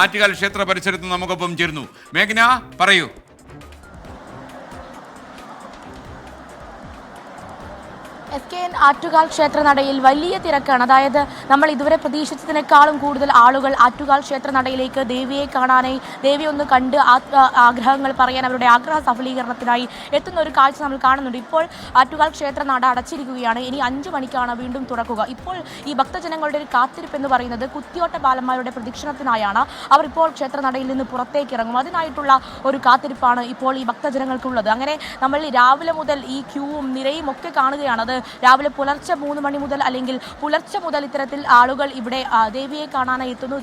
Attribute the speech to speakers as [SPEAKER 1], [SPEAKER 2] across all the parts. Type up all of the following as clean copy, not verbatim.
[SPEAKER 1] ആറ്റുകാൽ ക്ഷേത്ര പരിസരത്ത് നമുക്കൊപ്പം ചേരുന്നു. മേഘന, പറയൂ.
[SPEAKER 2] SKN ആറ്റുകാൽ ക്ഷേത്രനടയിൽ വലിയ തിരക്കാണ്. അതായത് നമ്മൾ ഇതുവരെ പ്രതീക്ഷിച്ചതിനേക്കാളും കൂടുതൽ ആളുകൾ ആറ്റുകാൽ ക്ഷേത്രനടയിലേക്ക് ദേവിയെ കാണാനായി, ദേവി ഒന്ന് കണ്ട് ആഗ്രഹങ്ങൾ പറയാൻ, അവരുടെ ആഗ്രഹ സഫലീകരണത്തിനായി എത്തുന്ന ഒരു കാഴ്ച നമ്മൾ കാണുന്നുണ്ട്. ഇപ്പോൾ ആറ്റുകാൽ ക്ഷേത്രനട അടച്ചിരിക്കുകയാണ്. ഇനി 5 മണിക്കാണ് വീണ്ടും തുറക്കുക. ഇപ്പോൾ ഈ ഭക്തജനങ്ങളുടെ ഒരു കാത്തിരിപ്പ് എന്ന് പറയുന്നത് കുത്തിയോട്ട ബാലന്മാരുടെ പ്രദക്ഷിണത്തിനായാണ്. അവർ ഇപ്പോൾ ക്ഷേത്രനടയിൽ നിന്ന് പുറത്തേക്ക് ഇറങ്ങും. അതിനായിട്ടുള്ള ഒരു കാത്തിരിപ്പാണ് ഇപ്പോൾ ഈ ഭക്തജനങ്ങൾക്കുള്ളത്. അങ്ങനെ നമ്മൾ രാവിലെ മുതൽ ഈ ക്യൂവും നിരയും ഒക്കെ കാണുകയാണ്. അത് രാവിലെ പുലർച്ചെ 3 മണി മുതൽ അല്ലെങ്കിൽ പുലർച്ചെ മുതൽ ഇത്തരത്തിൽ ആളുകൾ ഇവിടെ ദേവിയെ കാണാനായി എത്തുന്നു.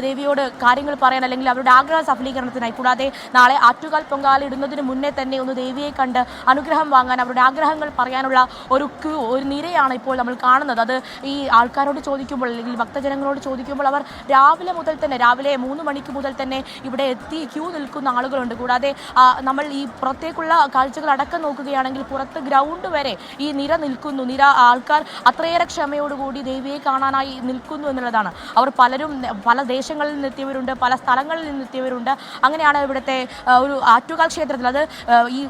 [SPEAKER 2] ദേവിയോട് കാര്യങ്ങൾ പറയാൻ അല്ലെങ്കിൽ അവരുടെ ആഗ്രഹ സഫലീകരണത്തിനായി. കൂടാതെ നാളെ ആറ്റുകാൽ പൊങ്കാല ഇടുന്നതിന് മുന്നേ തന്നെ ഒന്ന് ദേവിയെ കണ്ട് അനുഗ്രഹം വാങ്ങാൻ, അവരുടെ ആഗ്രഹങ്ങൾ പറയാനുള്ള ഒരു നിരയാണ് ഇപ്പോൾ നമ്മൾ കാണുന്നത്. അത് ഈ ആൾക്കാരോട് ചോദിക്കുമ്പോൾ അല്ലെങ്കിൽ ഭക്തജനങ്ങളോട് ചോദിക്കുമ്പോൾ അവർ രാവിലെ മുതൽ തന്നെ, രാവിലെ 3 മണിക്ക് മുതൽ തന്നെ ഇവിടെ എത്തി ക്യൂ നിൽക്കുന്ന ആളുകളുണ്ട്. കൂടാതെ നമ്മൾ ഈ പുറത്തേക്കുള്ള കാഴ്ചകൾ അടക്കം നോക്കുകയാണെങ്കിൽ പുറത്ത് ഗ്രൗണ്ട് വരെ ഈ നിര നിൽക്കുന്നു. ആൾക്കാർ അത്രയേറെ ക്ഷമയോടുകൂടി ദേവിയെ കാണാനായി നിൽക്കുന്നു എന്നുള്ളതാണ്. അവർ പലരും പല ദേശങ്ങളിൽ നിന്നെത്തിയവരുണ്ട്, പല സ്ഥലങ്ങളിൽ നിന്നെത്തിയവരുണ്ട്. അങ്ങനെയാണ് ഇവിടുത്തെ ഒരു ആറ്റുകാൽ ക്ഷേത്രത്തിൽ അത് ഈ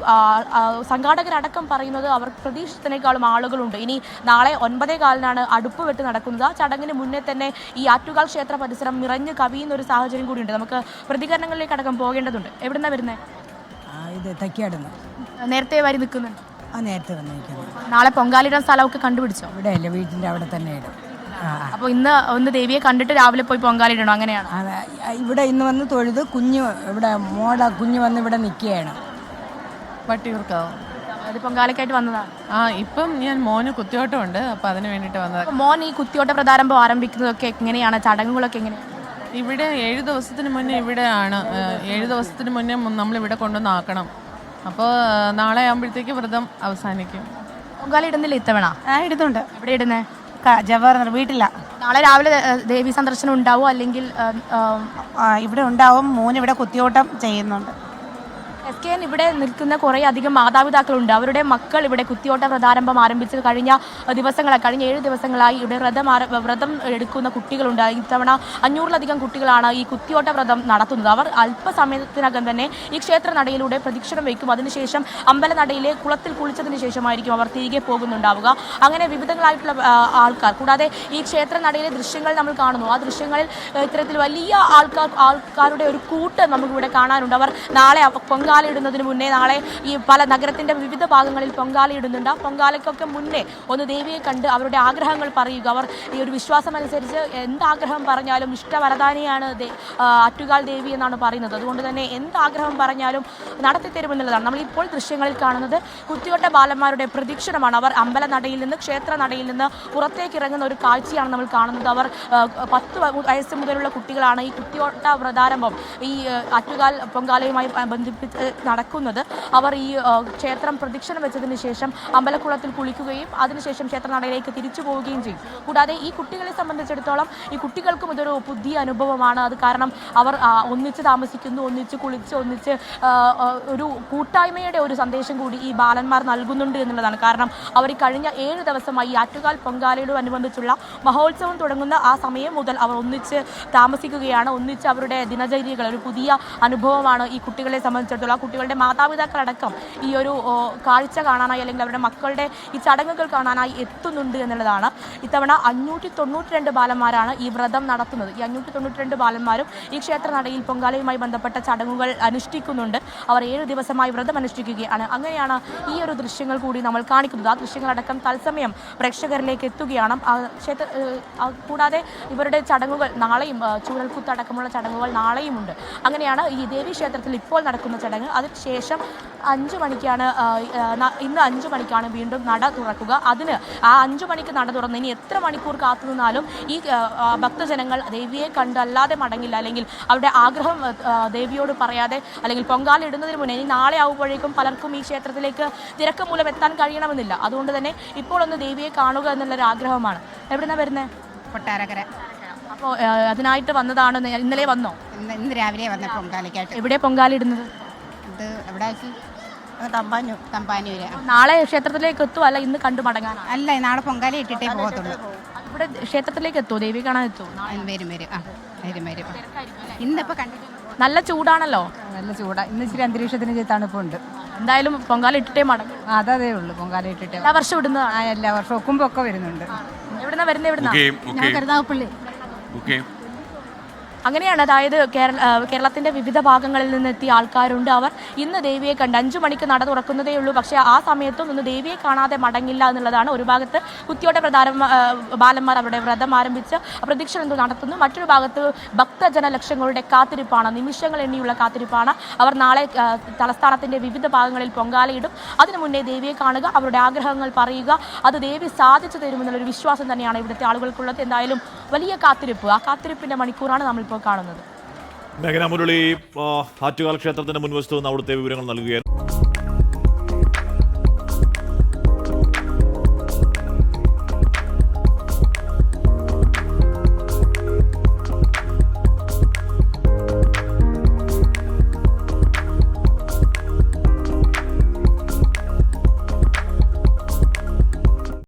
[SPEAKER 2] സംഘാടകരടക്കം പറയുന്നത് അവർ പ്രതീക്ഷിച്ചതിനേക്കാളും ആളുകളുണ്ട്. ഇനി നാളെ 9:15 അടുപ്പ് വെട്ട് നടക്കുന്നത്. ആ ചടങ്ങിന് മുന്നേ തന്നെ ഈ ആറ്റുകാൽ ക്ഷേത്ര പരിസരം നിറഞ്ഞ് കവിയുന്ന ഒരു സാഹചര്യം കൂടിയുണ്ട്. നമുക്ക് പ്രതികരണങ്ങളിലേക്ക് അടക്കം പോകേണ്ടതുണ്ട്. എവിടുന്നാ വരുന്നത്?
[SPEAKER 3] ഇത് തക്കിയാടുന്നു.
[SPEAKER 2] നേരത്തെ വരി നിൽക്കുന്നുണ്ട്.
[SPEAKER 3] നേരത്തെ വന്നിരിക്കുന്നു.
[SPEAKER 2] നാളെ പൊങ്കാലിടാൻ സ്ഥലമൊക്കെ കണ്ടുപിടിച്ചോ?
[SPEAKER 3] ഇവിടെ അല്ല, വീട്ടിൻ്റെ അവിടെ തന്നെ ഇടും.
[SPEAKER 2] അപ്പോൾ ഒന്ന് ദേവിയെ കണ്ടിട്ട് രാവിലെ പോയി പൊങ്കാലിടണോ? അങ്ങനെയാണ്.
[SPEAKER 3] ഇവിടെ ഇന്ന് വന്ന് തൊഴുത് ഇവിടെ കുഞ്ഞ് വന്ന് ഇവിടെ നിൽക്കുകയാണ്.
[SPEAKER 4] വട്ടിയൂർക്കാവും.
[SPEAKER 2] അത് പൊങ്കാലക്കായിട്ട് വന്നതാണ്.
[SPEAKER 4] ഇപ്പം ഞാൻ മോന് കുത്തിയോട്ടമുണ്ട്, അപ്പം അതിന് വേണ്ടിയിട്ട് വന്നത്.
[SPEAKER 2] മോൻ ഈ കുത്തിയോട്ട പ്രതാരംഭം ആരംഭിക്കുന്നതൊക്കെ എങ്ങനെയാണ്? ചടങ്ങുകളൊക്കെ എങ്ങനെയാണ്?
[SPEAKER 4] ഇവിടെ 7 ദിവസത്തിന് മുന്നേ ഇവിടെയാണ്. 7 ദിവസത്തിന് മുന്നേ നമ്മളിവിടെ കൊണ്ടുവന്ന് ആക്കണം. അപ്പോൾ നാളെ ആകുമ്പോഴത്തേക്ക് വ്രതം അവസാനിക്കും.
[SPEAKER 2] പൊങ്കാല ഇടുന്നില്ല ഇത്തവണ?
[SPEAKER 3] ഇടുന്നുണ്ട്.
[SPEAKER 2] എവിടെ ഇടുന്നേ?
[SPEAKER 3] ജവഹർ വീട്ടില.
[SPEAKER 2] നാളെ രാവിലെ ദേവി സന്ദർശനം ഉണ്ടാവും അല്ലെങ്കിൽ
[SPEAKER 3] ഇവിടെ ഉണ്ടാവും. ഇവിടെ കുത്തിയോട്ടം ചെയ്യുന്നുണ്ട്.
[SPEAKER 2] SKN ഇവിടെ നിൽക്കുന്ന കുറേ അധികം മാതാപിതാക്കളുണ്ട്. അവരുടെ മക്കൾ ഇവിടെ കുത്തിയോട്ട വ്രതാരംഭം ആരംഭിച്ച് കഴിഞ്ഞ 7 ദിവസങ്ങളായി ഇവിടെ വ്രതം എടുക്കുന്ന കുട്ടികളുണ്ട്. ഇത്തവണ 500-ലധികം കുട്ടികളാണ് ഈ കുത്തിയോട്ട വ്രതം നടത്തുന്നത്. അവർ അല്പസമയത്തിനകം തന്നെ ഈ ക്ഷേത്ര നടയിലൂടെ പ്രദക്ഷിണം വയ്ക്കും. അതിനുശേഷം അമ്പലനടയിലെ കുളത്തിൽ കുളിച്ചതിന് ശേഷമായിരിക്കും അവർ തിരികെ പോകുന്നുണ്ടാവുക. അങ്ങനെ വിവിധങ്ങളായിട്ടുള്ള ആൾക്കാർ. കൂടാതെ ഈ ക്ഷേത്ര നടയിലെ ദൃശ്യങ്ങൾ നമ്മൾ കാണുന്നു. ആ ദൃശ്യങ്ങളിൽ ഇത്തരത്തിൽ വലിയ ആൾക്കാരുടെ ഒരു കൂട്ട് നമുക്കിവിടെ കാണാനുണ്ട്. അവർ നാളെ പൊങ്കാല ഇടുന്നതിന് മുന്നേ നാളെ ഈ പല നഗരത്തിന്റെ വിവിധ ഭാഗങ്ങളിൽ പൊങ്കാല ഇടുന്നുണ്ട്. ആ പൊങ്കാലയ്ക്കൊക്കെ മുന്നേ ഒന്ന് ദേവിയെ കണ്ട് അവരുടെ ആഗ്രഹങ്ങൾ പറയുക. അവർ ഈ ഒരു വിശ്വാസം അനുസരിച്ച് എന്താഗ്രഹം പറഞ്ഞാലും ഇഷ്ടവരദാനിയാണ് ആറ്റുകാൽ ദേവി എന്നാണ് പറയുന്നത്. അതുകൊണ്ട് തന്നെ എന്താഗ്രഹം പറഞ്ഞാലും നടത്തിത്തരുമെന്നുള്ളതാണ്. നമ്മളിപ്പോൾ ദൃശ്യങ്ങളിൽ കാണുന്നത് കുത്തിയോട്ട ബാലന്മാരുടെ പ്രദക്ഷിണമാണ്. അവർ അമ്പലനടയിൽ നിന്ന്, ക്ഷേത്ര നടയിൽ നിന്ന് പുറത്തേക്ക് ഇറങ്ങുന്ന ഒരു കാഴ്ചയാണ് നമ്മൾ കാണുന്നത്. അവർ 10 വയസ്സ് മുതലുള്ള കുട്ടികളാണ് ഈ കുത്തിയോട്ട വ്രതാരംഭം ഈ ആറ്റുകാൽ പൊങ്കാലയുമായി ബന്ധിപ്പിച്ച് നടക്കുന്നത്. അവർ ഈ ക്ഷേത്രം പ്രദക്ഷിണം വെച്ചതിന് ശേഷം അമ്പലക്കുളത്തിൽ കുളിക്കുകയും അതിനുശേഷം ക്ഷേത്രനടയിലേക്ക് തിരിച്ചു പോവുകയും ചെയ്യും. കൂടാതെ ഈ കുട്ടികളെ സംബന്ധിച്ചിടത്തോളം ഈ കുട്ടികൾക്കും ഇതൊരു പുതിയ അനുഭവമാണ്. അത് കാരണം അവർ ഒന്നിച്ച് താമസിക്കുന്നു, ഒന്നിച്ച് കുളിച്ച്, ഒന്നിച്ച് ഒരു കൂട്ടായ്മയുടെ ഒരു സന്ദേശം കൂടി ഈ ബാലന്മാർ നൽകുന്നുണ്ട് എന്നുള്ളതാണ്. കാരണം അവർ ഈ കഴിഞ്ഞ 7 ദിവസമായി ആറ്റുകാൽ പൊങ്കാലയോടനുബന്ധിച്ചുള്ള മഹോത്സവം തുടങ്ങുന്ന ആ സമയം മുതൽ അവർ ഒന്നിച്ച് താമസിക്കുകയാണ്. ഒന്നിച്ച് അവരുടെ ദിനചര്യകൾ ഒരു പുതിയ അനുഭവമാണ് ഈ കുട്ടികളെ സംബന്ധിച്ചിടത്തോളം. കുട്ടികളുടെ മാതാപിതാക്കളടക്കം ഈ ഒരു കാഴ്ച കാണാനായി അല്ലെങ്കിൽ അവരുടെ മക്കളുടെ ഈ ചടങ്ങുകൾ കാണാനായി എത്തുന്നുണ്ട് എന്നുള്ളതാണ്. ഇത്തവണ 592 ബാലന്മാരാണ് ഈ വ്രതം നടത്തുന്നത്. ഈ 592 ബാലന്മാരും ഈ ക്ഷേത്രനടയിൽ പൊങ്കാലയുമായി ബന്ധപ്പെട്ട ചടങ്ങുകൾ അനുഷ്ഠിക്കുന്നുണ്ട്. അവർ 7 ദിവസമായി വ്രതം അനുഷ്ഠിക്കുകയാണ്. അങ്ങനെയാണ് ഈ ഒരു ദൃശ്യങ്ങൾ കൂടി നമ്മൾ കാണിക്കുന്നത്. ആ ദൃശ്യങ്ങളടക്കം തത്സമയം പ്രേക്ഷകരിലേക്ക് എത്തുകയാണ്. കൂടാതെ ഇവരുടെ ചടങ്ങുകൾ നാളെയും, ചൂരൽക്കുത്തടക്കമുള്ള ചടങ്ങുകൾ നാളെയുമുണ്ട്. അങ്ങനെയാണ് ഈ ദേവീക്ഷേത്രത്തിൽ ഇപ്പോൾ നടക്കുന്ന ചടങ്ങ്. അതിനുശേഷം 5 മണിക്കാണ് ഇന്ന് 5 മണിക്കാണ് വീണ്ടും നട തുറക്കുക. അതിന് ആ 5 മണിക്ക് നട തുറന്ന് ഇനി എത്ര മണിക്കൂർ കാത്തു നിന്നാലും ഈ ഭക്തജനങ്ങൾ ദേവിയെ കണ്ടല്ലാതെ മടങ്ങില്ല. അല്ലെങ്കിൽ അവരുടെ ആഗ്രഹം ദേവിയോട് പറയാതെ അല്ലെങ്കിൽ പൊങ്കാല ഇടുന്നതിന് മുന്നേ ഇനി നാളെ ആവുമ്പോഴേക്കും പലർക്കും ഈ ക്ഷേത്രത്തിലേക്ക് തിരക്ക് മൂലം എത്താൻ കഴിയണമെന്നില്ല. അതുകൊണ്ട് തന്നെ ഇപ്പോൾ ഒന്ന് ദേവിയെ കാണുക എന്നുള്ളൊരു ആഗ്രഹമാണ്. എവിടുന്നാണ് വരുന്നത്?
[SPEAKER 5] കൊട്ടാരക്കര.
[SPEAKER 2] അപ്പോൾ അതിനായിട്ട് വന്നതാണ്. ഇന്നലെ വന്നോ?
[SPEAKER 5] ഇന്ന് രാവിലെ വന്ന പൊങ്കാലയ്ക്കായിട്ട്.
[SPEAKER 2] എവിടെ പൊങ്കാല ഇടുന്നത്?
[SPEAKER 5] ഇത് എവിടെ? തമ്പാനൂര്.
[SPEAKER 2] നാളെ ക്ഷേത്രത്തിലേക്ക് എത്തും അല്ല ഇന്ന് കണ്ടു മടങ്ങാനാണ്?
[SPEAKER 5] അല്ല, നാളെ പൊങ്കാല ഇട്ടിട്ടേ പോകത്തുള്ളൂ.
[SPEAKER 2] ഇവിടെ ക്ഷേത്രത്തിലേക്ക് എത്തുമോ, ദേവിയെ കാണാൻ എത്തുമോ?
[SPEAKER 5] വരും വരും ആ വരും വരും ഇന്നിപ്പോൾ കണ്ടിട്ട്
[SPEAKER 2] നല്ല ചൂടാണല്ലോ.
[SPEAKER 3] നല്ല ചൂടാ. ഇന്ന് ഇച്ചിരി അന്തരീക്ഷത്തിന് ഇച്ചിരി തണുപ്പുണ്ട്.
[SPEAKER 2] എന്തായാലും പൊങ്കാല ഇട്ടിട്ടേ മടങ്ങും.
[SPEAKER 3] അതേ ഉള്ളൂ, പൊങ്കാല ഇട്ടിട്ട്
[SPEAKER 2] എല്ലാ വർഷവും ഇടുന്നതാണ്.
[SPEAKER 3] എല്ലാ വർഷവും ഒക്കുമ്പൊക്കെ വരുന്നുണ്ട്.
[SPEAKER 2] എവിടുന്നാ വരുന്നത്? എവിടുന്നാ?
[SPEAKER 3] കരുനാഗപ്പള്ളി.
[SPEAKER 1] ഓക്കെ.
[SPEAKER 2] അങ്ങനെയാണ്. അതായത് കേരളത്തിന്റെ വിവിധ ഭാഗങ്ങളിൽ നിന്നെത്തിയ ആൾക്കാരുണ്ട്. അവർ ഇന്ന് ദേവിയെ കണ്ട് 5 മണിക്ക് നട തുറക്കുന്നതേ ഉള്ളൂ. പക്ഷേ ആ സമയത്തും ഇന്ന് ദേവിയെ കാണാതെ മടങ്ങില്ല എന്നുള്ളതാണ്. ഒരു ഭാഗത്ത് കുത്തിയോട്ട ബാലന്മാർ അവരുടെ വ്രതം ആരംഭിച്ച് പ്രദക്ഷിണം നടത്തുന്നു. മറ്റൊരു ഭാഗത്ത് ഭക്തജന ലക്ഷങ്ങളുടെ കാത്തിരിപ്പാണ്, നിമിഷങ്ങൾ എണ്ണിയുള്ള കാത്തിരിപ്പാണ്. അവർ നാളെ തലസ്ഥാനത്തിന്റെ വിവിധ ഭാഗങ്ങളിൽ പൊങ്കാലയിടും. അതിനു മുന്നേ ദേവിയെ കാണുക, അവരുടെ ആഗ്രഹങ്ങൾ പറയുക, അത് ദേവി സാധിച്ചു തരുമെന്നുള്ളൊരു വിശ്വാസം തന്നെയാണ് ഇവിടുത്തെ ആളുകൾക്കുള്ളത്. എന്തായാലും വലിയ കാത്തിരിപ്പ്, ആ കാത്തിരിപ്പിന്റെ മണിക്കൂറാണ് നമ്മളിപ്പോൾ കാണുന്നത്.
[SPEAKER 6] മേഘന മുരളി ആറ്റുകാൽ ക്ഷേത്രത്തിന്റെ മുൻവശത്ത് നിന്ന് അവിടുത്തെ വിവരങ്ങൾ നൽകുകയായിരുന്നു.